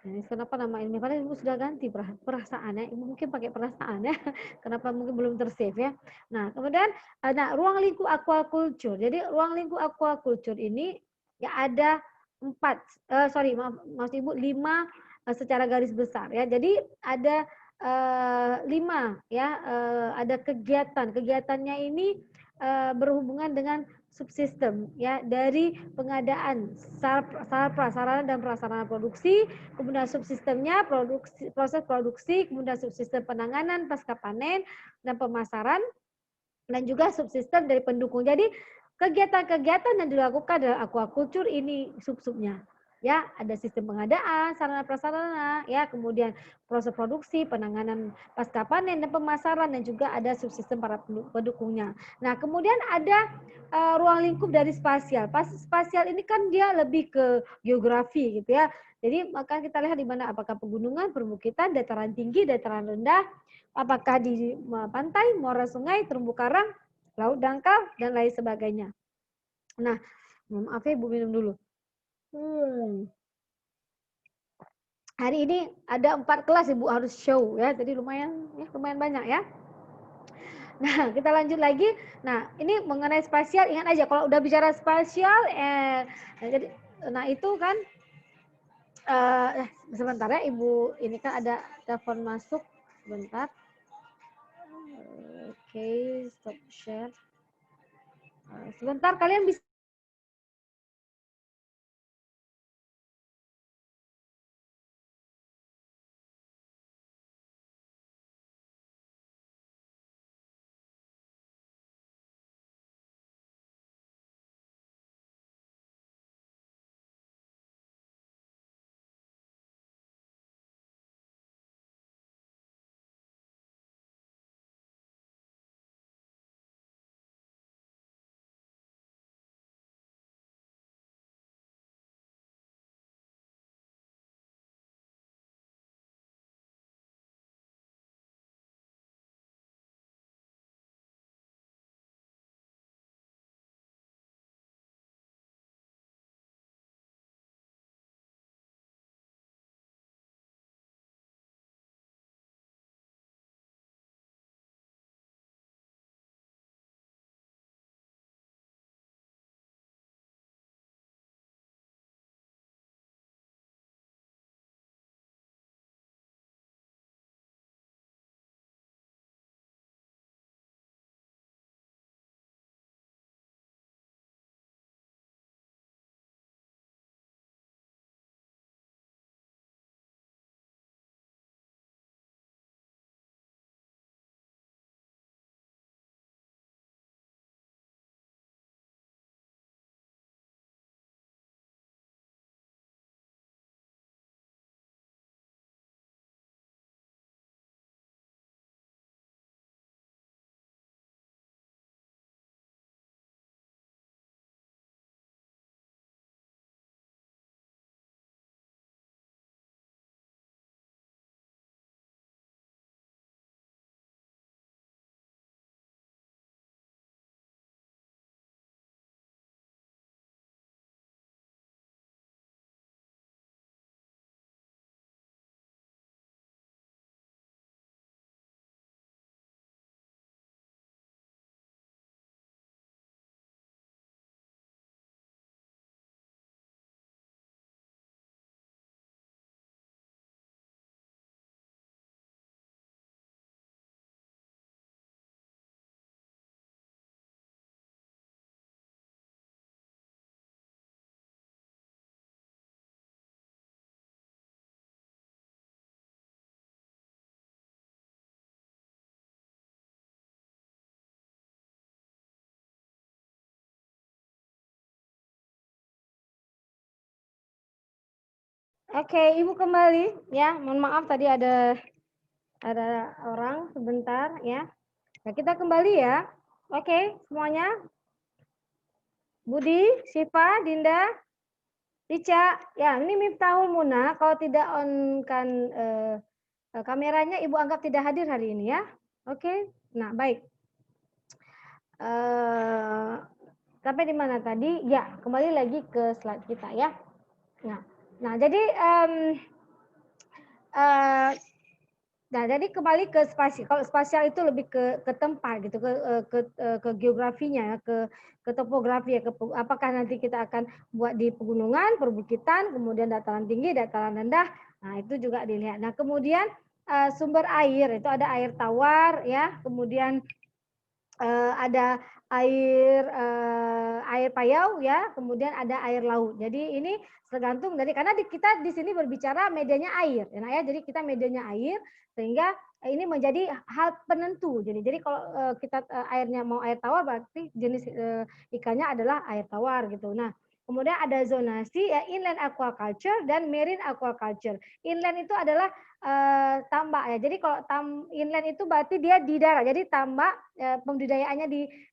ini kenapa nama ini? Padahal ibu sudah ganti perasaan ya. Ibu mungkin pakai perasaan ya. Kenapa mungkin belum tersave ya? Nah, kemudian ada ruang lingkup aquaculture. Jadi ruang lingkup aquaculture ini ya ada 4, maaf ibu 5 secara garis besar ya. Jadi ada 5 ya, ada kegiatan. Kegiatannya ini berhubungan dengan subsistem ya dari pengadaan sarana dan prasarana produksi, kemudian subsistemnya proses produksi, kemudian subsistem penanganan pasca panen dan pemasaran dan juga subsistem dari pendukung. Jadi kegiatan-kegiatan yang dilakukan dalam aquaculture ini sub-subnya. Ya, ada sistem pengadaan, sarana prasarana, ya, kemudian proses produksi, penanganan pasca panen dan pemasaran dan juga ada subsistem para pendukungnya. Nah, kemudian ada ruang lingkup dari spasial. Spasial ini kan dia lebih ke geografi gitu ya. Jadi maka kita lihat di mana apakah pegunungan, perbukitan, dataran tinggi, dataran rendah, apakah di pantai, muara sungai, terumbu karang, laut dangkal, dan lain sebagainya. Nah, maaf ya Ibu minum dulu. Hari ini ada 4 kelas Ibu harus show ya, jadi lumayan banyak ya. Nah, kita lanjut lagi. Nah, ini mengenai spasial, ingat aja kalau udah bicara spasial, nah itu kan, sebentar ya Ibu, ini kan ada telepon masuk, sebentar. Oke, stop share. Sebentar, kalian bisa Oke, Ibu kembali ya. Mohon maaf tadi ada orang sebentar ya. Nah, kita kembali ya. Oke, semuanya. Budi, Siva, Dinda, Ica. Ya, ini Miftahul Muna. Kalau tidak on kan kameranya, Ibu anggap tidak hadir hari ini ya. Oke. Nah, baik. Eh, sampai di mana tadi? Ya, kembali lagi ke slide kita ya. Nah, jadi eh, nah, jadi kembali ke spasial. Kalau spasial itu lebih ke tempat gitu, ke geografinya, ke topografi ya, apakah nanti kita akan buat di pegunungan, perbukitan, kemudian dataran tinggi, dataran rendah. Nah, itu juga dilihat. Nah, kemudian sumber air itu ada air tawar ya, kemudian ada air payau ya, kemudian ada air laut. Jadi ini tergantung dari karena kita di sini berbicara medianya air, ya. Jadi kita medianya air sehingga ini menjadi hal penentu. Jadi kalau kita airnya mau air tawar berarti jenis ikannya adalah air tawar gitu. Nah, kemudian ada zonasi ya inland aquaculture dan marine aquaculture. Inland itu adalah tambak ya. Jadi kalau inland itu berarti dia di darat. Jadi tambak pembudidayaannya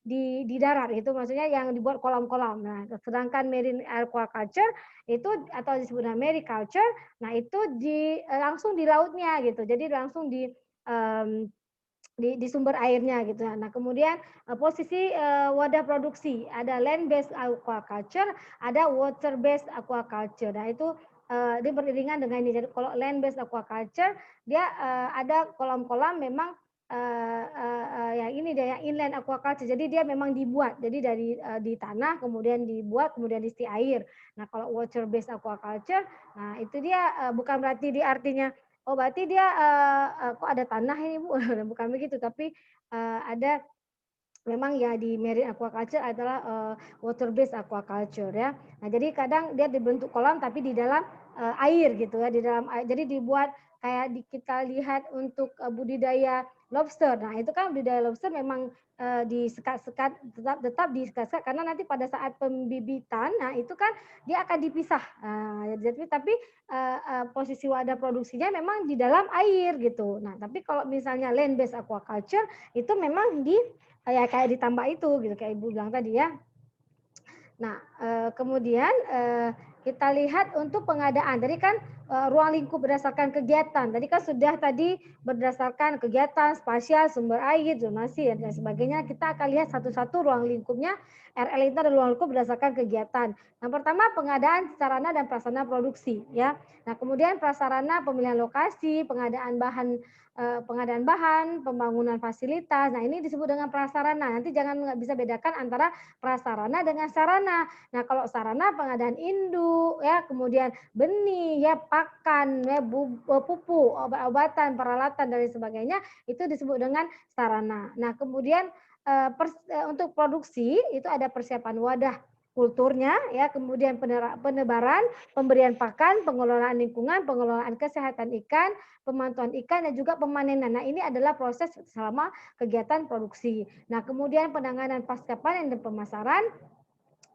di darat itu maksudnya yang dibuat kolam-kolam. Nah, sedangkan marine aquaculture itu atau disebut mariculture, nah itu langsung di lautnya gitu. Jadi langsung di sumber airnya gitu. Nah, kemudian posisi wadah produksi ada land based aquaculture, ada water based aquaculture. Nah, itu dia beriringan dengan ini. Jadi kalau land based aquaculture dia ada kolam-kolam memang yang ini dia yang inland aquaculture. Jadi dia memang dibuat. Jadi dari di tanah kemudian dibuat kemudian diisi air. Nah, kalau water based aquaculture, nah itu dia bukan berarti di artinya oh berarti dia kok ada tanah ini Bu, bukan begitu, tapi ada memang ya di marine aquaculture adalah water based aquaculture ya. Nah, jadi kadang dia dibentuk kolam tapi di dalam air gitu ya, di dalam air. Jadi dibuat kayak kita lihat untuk budidaya lobster. Nah, itu kan budidaya lobster memang disekat-sekat tetap disekat-sekat karena nanti pada saat pembibitan, nah itu kan dia akan dipisah. Jadi tapi posisi wadah produksinya memang di dalam air gitu. Nah, tapi kalau misalnya land based aquaculture itu memang di kayak ditambah itu gitu kayak Ibu bilang tadi ya. Nah, kemudian kita lihat untuk pengadaan. Tadi kan ruang lingkup berdasarkan kegiatan. Tadi kan sudah tadi berdasarkan kegiatan, spasial, sumber air, zonasi dan sebagainya. Kita akan lihat satu-satu ruang lingkupnya. RL itu adalah ruang lingkup berdasarkan kegiatan. Yang pertama pengadaan sarana dan prasarana produksi ya. Nah, kemudian prasarana pemilihan lokasi, pengadaan bahan, pembangunan fasilitas. Nah, ini disebut dengan prasarana. Nanti jangan nggak bisa bedakan antara prasarana dengan sarana. Nah, kalau sarana pengadaan induk ya, kemudian benih ya, pakan ya, pupuk, obat-obatan, peralatan dan sebagainya itu disebut dengan sarana. Nah, kemudian untuk produksi itu ada persiapan wadah kulturnya ya, kemudian penebaran, pemberian pakan, pengelolaan lingkungan, pengelolaan kesehatan ikan, pemantauan ikan dan juga pemanenan. Nah, ini adalah proses selama kegiatan produksi. Nah, kemudian penanganan pasca panen dan pemasaran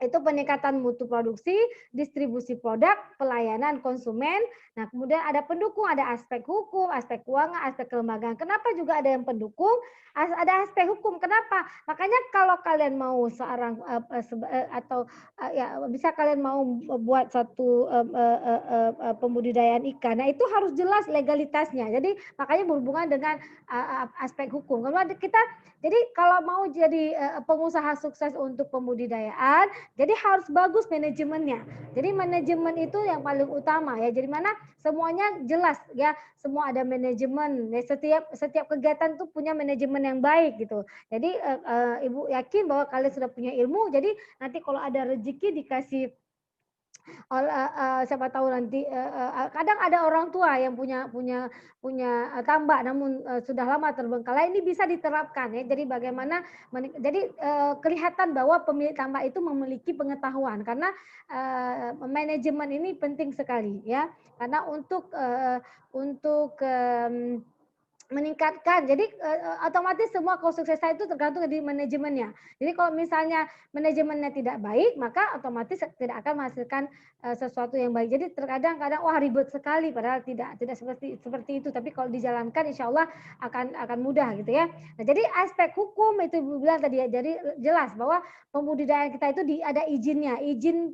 itu peningkatan mutu produksi, distribusi produk, pelayanan konsumen. Nah, kemudian ada pendukung, ada aspek hukum, aspek keuangan, aspek kelembagaan. Kenapa juga ada yang pendukung? Ada aspek hukum. Kenapa? Makanya kalau kalian mau seorang atau ya bisa kalian mau buat satu pembudidayaan ikan, nah itu harus jelas legalitasnya. Jadi makanya berhubungan dengan aspek hukum. Kalau kita jadi kalau mau jadi pengusaha sukses untuk pembudidayaan, jadi harus bagus manajemennya. Jadi manajemen itu yang paling utama ya. Jadi mana semuanya jelas ya, semua ada manajemen. Ya, setiap kegiatan tuh punya manajemen yang baik gitu. Jadi Ibu yakin bahwa kalian sudah punya ilmu. Jadi nanti kalau ada rezeki dikasih siapa tahu nanti kadang ada orang tua yang punya tambak namun sudah lama terbengkalai, ini bisa diterapkan ya. Jadi bagaimana jadi kelihatan bahwa pemilik tambak itu memiliki pengetahuan karena manajemen ini penting sekali ya. Karena untuk meningkatkan. Jadi otomatis semua kesuksesan itu tergantung di manajemennya. Jadi kalau misalnya manajemennya tidak baik, maka otomatis tidak akan menghasilkan sesuatu yang baik. Jadi terkadang wah ribet sekali, padahal tidak seperti itu. Tapi kalau dijalankan, insya Allah akan mudah gitu ya. Nah, jadi aspek hukum itu Ibu bilang tadi ya. Jadi jelas bahwa pembudidayaan kita itu ada izinnya, izin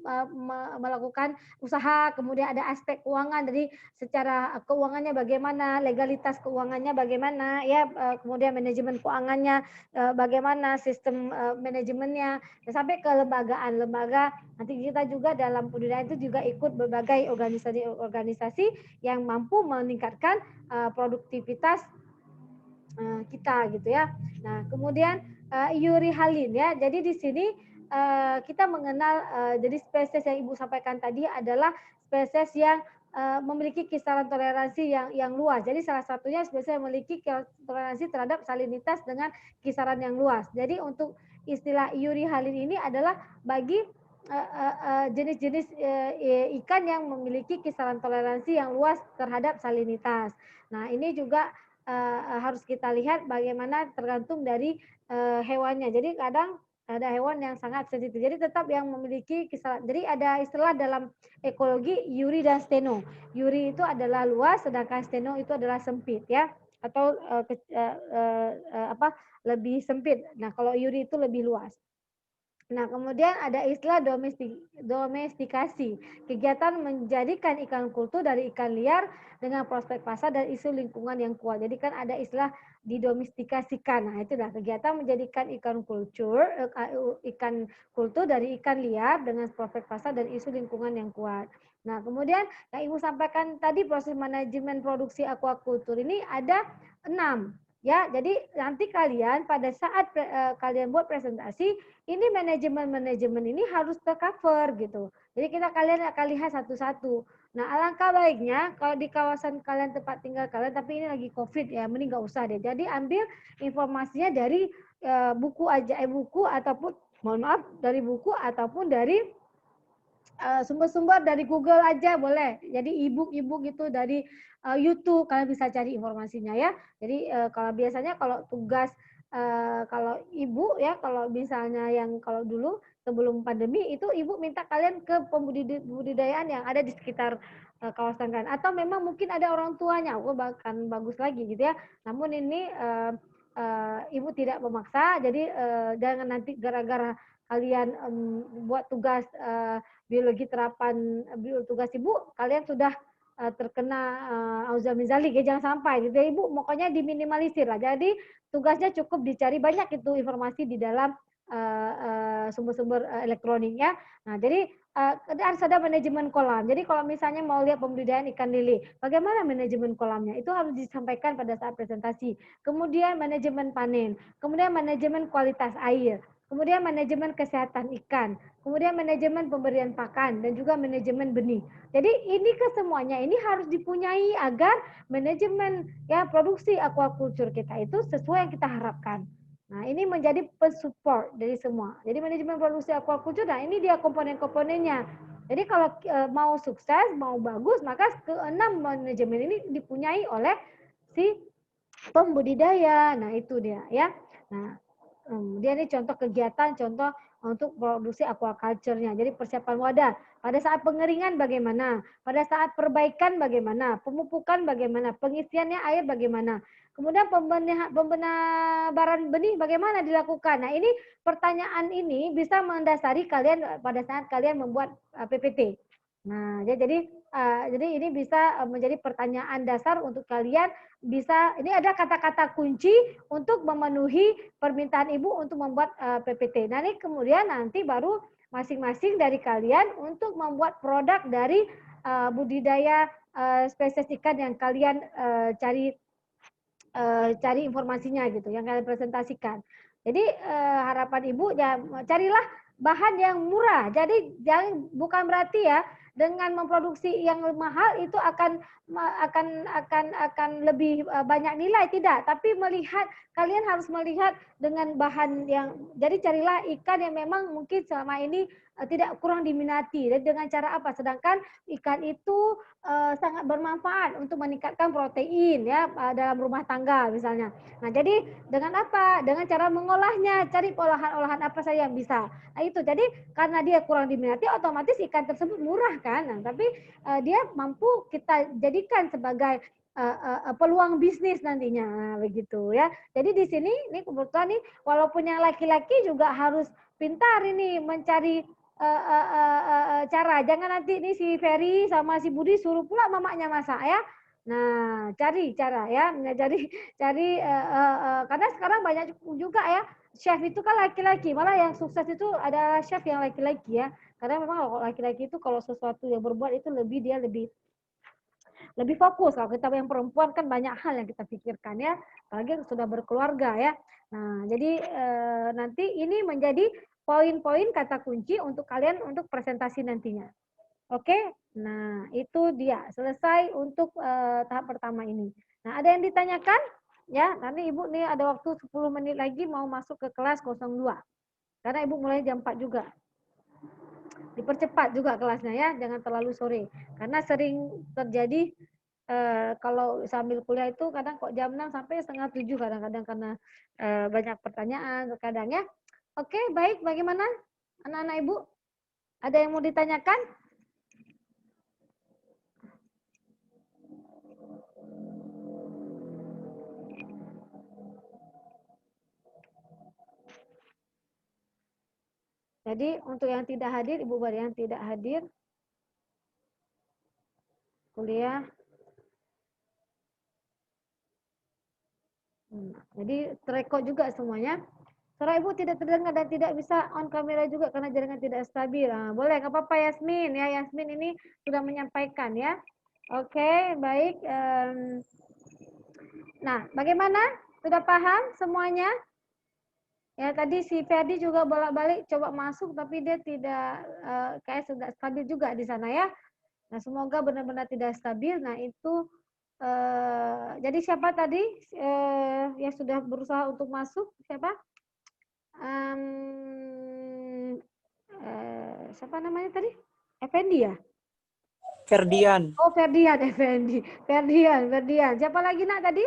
melakukan usaha, kemudian ada aspek keuangan. Jadi secara keuangannya bagaimana, legalitas keuangannya bagaimana, ya kemudian manajemen keuangannya bagaimana, sistem manajemennya, sampai ke lembaga. Nanti kita juga dalam budidaya itu juga ikut berbagai organisasi yang mampu meningkatkan produktivitas kita gitu ya. Nah, kemudian Yuri Halin ya. Jadi di sini kita mengenal jadi spesies yang Ibu sampaikan tadi adalah spesies yang memiliki kisaran toleransi yang luas. Jadi salah satunya spesies yang memiliki toleransi terhadap salinitas dengan kisaran yang luas. Jadi untuk istilah Yuri Halin ini adalah bagi jenis-jenis ikan yang memiliki kisaran toleransi yang luas terhadap salinitas. Nah, ini juga harus kita lihat bagaimana tergantung dari hewannya. Jadi kadang ada hewan yang sangat sensitif. Jadi tetap yang memiliki kisaran. Jadi ada istilah dalam ekologi Yuri dan Steno. Yuri itu adalah luas, sedangkan Steno itu adalah sempit ya, atau lebih sempit. Nah kalau Yuri itu lebih luas. Nah, kemudian ada istilah domestikasi, kegiatan menjadikan ikan kultur dari ikan liar dengan prospek pasar dan isu lingkungan yang kuat. Jadi kan ada istilah didomestikasikan. Nah, itulah kegiatan menjadikan ikan kultur dari ikan liar dengan prospek pasar dan isu lingkungan yang kuat. Nah, kemudian yang Ibu sampaikan tadi proses manajemen produksi aquaculture ini ada 6. Ya, jadi nanti kalian pada saat kalian buat presentasi, ini manajemen ini harus tercover gitu. Jadi kalian akan lihat satu-satu. Nah, alangkah baiknya kalau di kawasan kalian tempat tinggal kalian, tapi ini lagi COVID ya, mending nggak usah deh. Jadi ambil informasinya dari buku ataupun mohon maaf dari buku ataupun dari sumber-sumber dari Google aja boleh. Jadi e-book gitu dari YouTube kalian bisa cari informasinya ya. Jadi kalau biasanya kalau tugas kalau ibu ya, kalau misalnya yang kalau dulu sebelum pandemi itu ibu minta kalian ke pembudidayaan yang ada di sekitar kawasan kan, atau memang mungkin ada orang tuanya, bahkan bagus lagi gitu ya. Namun ini ibu tidak memaksa, jadi jangan nanti gara-gara kalian buat tugas biologi terapan tugas ibu kalian sudah terkena auzamizalik ya, jangan sampai gitu ya ibu, pokoknya diminimalisir lah. Jadi tugasnya cukup dicari banyak itu informasi di dalam sumber-sumber elektronik ya. Nah jadi harus ada manajemen kolam. Jadi kalau misalnya mau lihat pembudidayaan ikan lele, bagaimana manajemen kolamnya itu harus disampaikan pada saat presentasi. Kemudian manajemen panen, kemudian manajemen kualitas air, kemudian manajemen kesehatan ikan, kemudian manajemen pemberian pakan, dan juga manajemen benih. Jadi ini kesemuanya ini harus dipunyai agar manajemen ya produksi aquaculture kita itu sesuai yang kita harapkan. Nah, ini menjadi pensupport dari semua. Jadi manajemen produksi aquaculture, nah ini dia komponen-komponennya. Jadi kalau mau sukses, mau bagus, maka keenam manajemen ini dipunyai oleh si pembudidaya. Nah, itu dia ya. Nah, dia ini contoh kegiatan, contoh untuk produksi aquaculture-nya. Jadi persiapan wadah. Pada saat pengeringan bagaimana? Pada saat perbaikan bagaimana? Pemupukan bagaimana? Pengisiannya air bagaimana? Kemudian pembenabaran benih bagaimana dilakukan? Nah, ini pertanyaan ini bisa mendasari kalian pada saat kalian membuat PPT. Nah, jadi ini bisa menjadi pertanyaan dasar untuk kalian bisa, ini ada kata-kata kunci untuk memenuhi permintaan Ibu untuk membuat PPT. Nah, ini kemudian nanti baru masing-masing dari kalian untuk membuat produk dari budidaya spesies ikan yang kalian cari informasinya gitu, yang kalian presentasikan. Jadi harapan Ibu ya carilah bahan yang murah. Jadi jangan, bukan berarti ya dengan memproduksi yang mahal itu akan lebih banyak nilai, tidak. Tapi kalian harus melihat dengan bahan yang, jadi carilah ikan yang memang mungkin selama ini tidak kurang diminati. Dan dengan cara apa? Sedangkan ikan itu sangat bermanfaat untuk meningkatkan protein ya dalam rumah tangga misalnya. Nah, jadi dengan apa? Dengan cara mengolahnya, cari olahan-olahan apa saja yang bisa. Nah, itu. Jadi karena dia kurang diminati, otomatis ikan tersebut murah kan. Nah, tapi dia mampu kita jadikan sebagai peluang bisnis nantinya. Nah, begitu ya. Jadi di sini ini kebetulan nih walaupun yang laki-laki juga harus pintar ini mencari cara. Jangan nanti nih si Ferry sama si Budi suruh pula mamanya masak ya. Nah, cari cara ya. Cari karena sekarang banyak juga ya chef itu kan laki-laki. Malah yang sukses itu ada chef yang laki-laki ya. Karena memang kalau laki-laki itu kalau sesuatu yang berbuat itu dia lebih fokus. Kalau kita yang perempuan kan banyak hal yang kita pikirkan ya, apalagi yang sudah berkeluarga ya. Nah, jadi nanti ini menjadi poin-poin kata kunci untuk kalian untuk presentasi nantinya. Oke, nah itu dia selesai untuk tahap pertama ini. Nah, ada yang ditanyakan? Ya, nanti Ibu nih ada waktu 10 menit lagi mau masuk ke kelas 02. Karena Ibu mulai jam 4 juga. Dipercepat juga kelasnya ya, jangan terlalu sore. Karena sering terjadi kalau sambil kuliah itu kadang kok jam 6 sampai setengah 7 kadang-kadang karena banyak pertanyaan terkadang ya. Oke, baik. Bagaimana anak-anak Ibu? Ada yang mau ditanyakan? Jadi untuk yang tidak hadir, Ibu yang tidak hadir kuliah. Jadi terekod juga semuanya. Suara Ibu tidak terdengar dan tidak bisa on kamera juga karena jaringan tidak stabil. Nah, boleh, nggak apa-apa Yasmin ya. Yasmin ini sudah menyampaikan ya. Oke, baik. Nah, bagaimana? Sudah paham semuanya? Ya, tadi si Ferdi juga bolak-balik coba masuk tapi dia tidak kayak sudah stabil juga di sana ya. Nah, semoga benar-benar tidak stabil. Nah, itu jadi siapa tadi yang sudah berusaha untuk masuk? Siapa? Siapa namanya tadi? Effendi ya? Ferdian. Oh, Ferdian, Effendi. Ferdian. Siapa lagi nak tadi?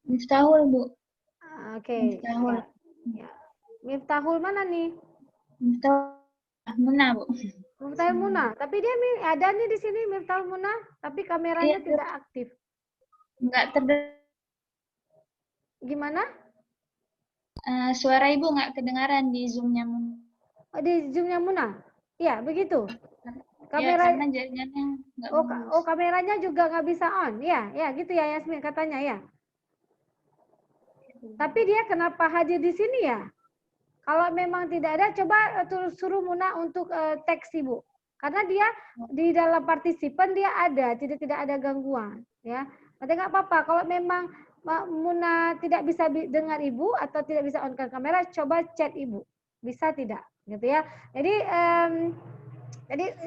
Miftahul, Bu. Oke. Miftahul. Ya. Miftahul mana nih? Miftahul Muna, Bu. Miftahul Muna. Tapi dia ada nih di sini Miftahul Muna, tapi kameranya tidak aktif. Enggak terdengar. Gimana? Suara Ibu nggak kedengaran di Zoom-nya Muna. Oh, di Zoom-nya Muna? Iya, begitu. Kamera ya, karena jaringannya nggak bagus. Oh, kameranya juga nggak bisa on. Ya, gitu ya Yasmin katanya ya. Tapi dia kenapa hadir di sini ya? Kalau memang tidak ada, coba suruh Muna untuk teks Ibu. Karena dia di dalam partisipan dia ada, tidak ada gangguan. Ya, nanti nggak apa-apa. Kalau memang Muna tidak bisa dengar Ibu atau tidak bisa on kamera, coba chat Ibu. Bisa tidak? Gitu ya. Jadi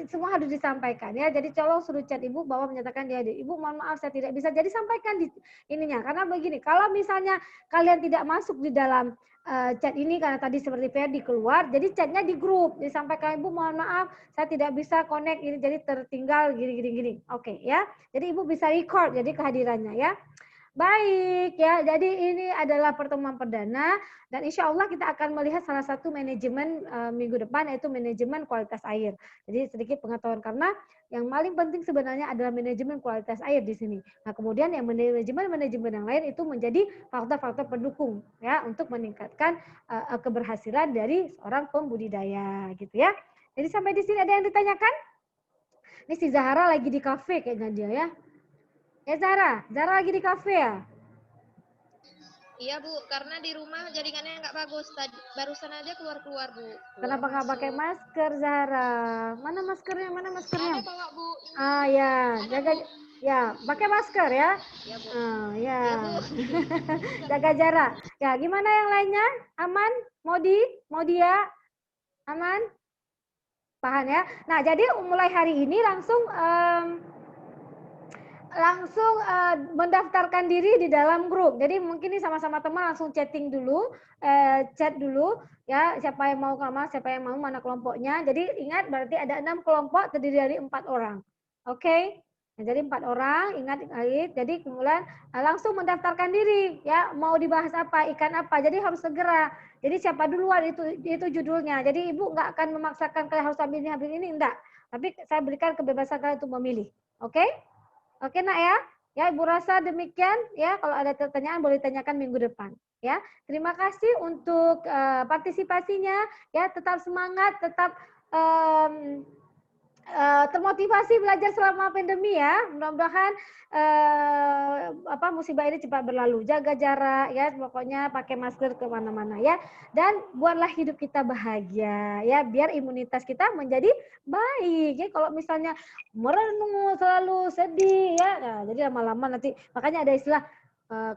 semua harus disampaikan ya. Jadi tolong suruh chat Ibu bahwa menyatakan dia Ibu mohon maaf saya tidak bisa. Jadi sampaikan di ininya. Karena begini, kalau misalnya kalian tidak masuk di dalam chat ini karena tadi seperti Ferdi keluar, jadi chatnya di grup. Disampaikan Ibu mohon maaf saya tidak bisa connect ini jadi tertinggal gini. Oke ya. Jadi Ibu bisa record jadi kehadirannya ya. Baik ya, jadi ini adalah pertemuan perdana dan insya Allah kita akan melihat salah satu manajemen minggu depan yaitu manajemen kualitas air. Jadi sedikit pengetahuan karena yang paling penting sebenarnya adalah manajemen kualitas air di sini. Nah kemudian yang manajemen yang lain itu menjadi faktor-faktor pendukung ya untuk meningkatkan keberhasilan dari seorang pembudidaya gitu ya. Jadi sampai di sini ada yang ditanyakan? Ini si Zahara lagi di kafe kayaknya dia ya. Ya Zara lagi di kafe ya? Iya Bu, karena di rumah jaringannya nggak bagus. Tadi barusan aja keluar Bu. Kenapa nggak pakai masker Zara? Mana maskernya? Ada bawa Bu. Ya, jaga ya, pakai masker ya. Ya Bu. Ya. Ya, Bu. Jaga jarak. Ya, gimana yang lainnya? Aman? Modia? Aman? Paham ya? Nah, jadi mulai hari ini langsung langsung mendaftarkan diri di dalam grup. Jadi mungkin ini sama-sama teman langsung chatting dulu, chat dulu ya, siapa yang mau kelas, siapa yang mau, mana kelompoknya. Jadi ingat berarti ada 6 kelompok terdiri dari 4 orang. Oke? Nah, jadi 4 orang, ingat. Jadi kemudian langsung mendaftarkan diri ya, mau dibahas apa, ikan apa. Jadi harus segera. Jadi siapa duluan itu judulnya. Jadi Ibu nggak akan memaksakan kalian harus ambil ini enggak. Tapi saya berikan kebebasan kalian untuk memilih. Oke? Oke nak ya? Ya Ibu rasa demikian ya. Kalau ada pertanyaan boleh tanyakan minggu depan. Ya, terima kasih untuk partisipasinya. Ya, tetap semangat, tetap termotivasi belajar selama pandemi ya. Mudah-mudahan musibah ini cepat berlalu. Jaga jarak ya, pokoknya pakai masker kemana-mana ya. Dan buatlah hidup kita bahagia ya, biar imunitas kita menjadi baik ya. Kalau misalnya merenung selalu sedih ya, nah, jadi lama-lama nanti makanya ada istilah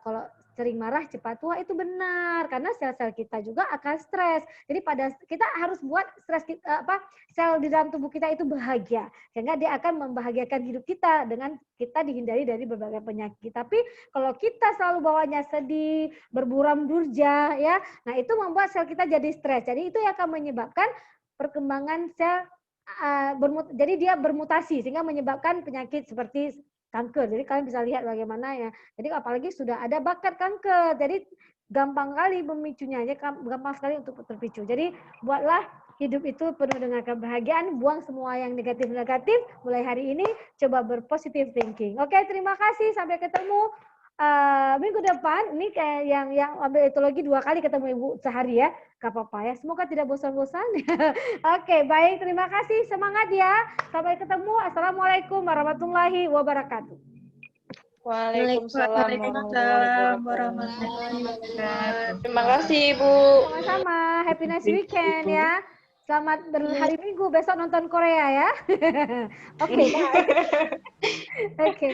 kalau sering marah cepat tua itu benar karena sel-sel kita juga akan stres. Jadi kita harus buat stres kita, sel di dalam tubuh kita itu bahagia sehingga dia akan membahagiakan hidup kita dengan kita dihindari dari berbagai penyakit. Tapi kalau kita selalu bawanya sedih, berburam durja ya, nah itu membuat sel kita jadi stres. Jadi itu yang akan menyebabkan perkembangan sel jadi dia bermutasi sehingga menyebabkan penyakit seperti kanker. Jadi kalian bisa lihat bagaimana ya. Jadi apalagi sudah ada bakat kanker. Jadi gampang kali memicunya, gampang sekali untuk terpicu. Jadi buatlah hidup itu penuh dengan kebahagiaan, buang semua yang negatif-negatif. Mulai hari ini coba berpositive thinking. Oke, terima kasih. Sampai ketemu minggu depan. Ini kayak yang ambil etologi 2 kali ketemu Ibu sehari ya. Gak apa-apa ya. Semoga tidak bosan-bosan. Oke, baik. Terima kasih. Semangat ya. Sampai ketemu. Assalamualaikum warahmatullahi wabarakatuh. Waalaikumsalam warahmatullahi wabarakatuh. Terima kasih Ibu. Sama-sama. Happy nice weekend ya. Selamat berhari Minggu. Besok nonton Korea ya. Oke. Oke.